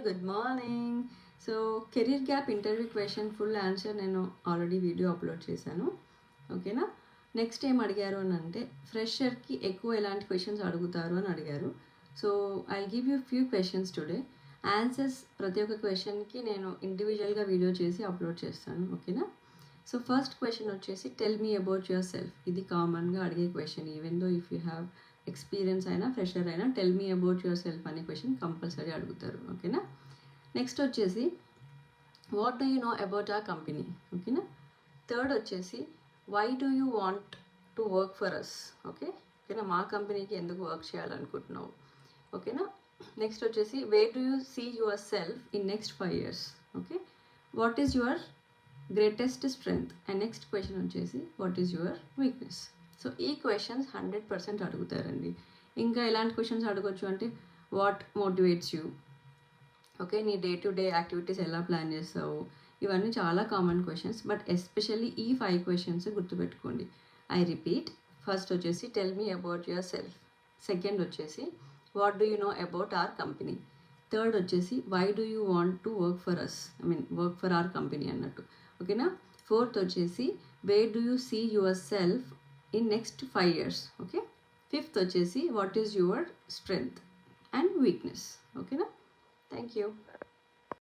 Good morning. So career gap interview question full answer నేను already video upload చేశాను. ఓకేనా. Next ఏం అడిగారు అని అంటే ఫ్రెషర్కి ఎక్కువ ఎలాంటి క్వశ్చన్స్ అడుగుతారు అని అడిగారు. So I give you few questions today. Answers ప్రతి ఒక్క క్వశ్చన్కి నేను ఇండివిజువల్గా వీడియో చేసి అప్లోడ్ చేస్తాను. ఓకేనా. సో ఫస్ట్ క్వశ్చన్ వచ్చేసి tell me about yourself. ఇది కామన్గా అడిగే question. Even though if you have experience అయినా ఫ్రెషర్ అయినా tell me about yourself అనే క్వశ్చన్ కంపల్సరీ అడుగుతారు. ఓకేనా. నెక్స్ట్ వచ్చేసి what do you know about our company. ఓకేనా. థర్డ్ వచ్చేసి why do you want to work for us. ఓకేనా, మా కంపెనీకి ఎందుకు వర్క్ చేయాలనుకుంటున్నావు. ఓకేనా. నెక్స్ట్ వచ్చేసి where do you see yourself in next 5 years. Okay. What is your greatest strength. And next question వచ్చేసి what is your weakness. So ఈ questions 100% అడుగుతారండి. ఇంకా ఎలాంటి క్వశ్చన్స్ అడగొచ్చు అంటే వాట్ మోటివేట్స్ యూ. ఓకే, నీ డే టు డే యాక్టివిటీస్ ఎలా plan చేస్తావు. ఇవన్నీ చాలా కామన్ క్వశ్చన్స్. బట్ ఎస్పెషల్లీ ఈ 5 క్వశ్చన్స్ గుర్తుపెట్టుకోండి. I repeat. ఫస్ట్ వచ్చేసి tell me about yourself. Second వచ్చేసి what do you know about our company. Third వచ్చేసి why do you want to work for us, work for our company అన్నట్టు. ఓకేనా. Fourth వచ్చేసి where do you see yourself in next 5 years. Okay. Fifth వచ్చేసి what is your strength and weakness. ఓకేనా. Thank you.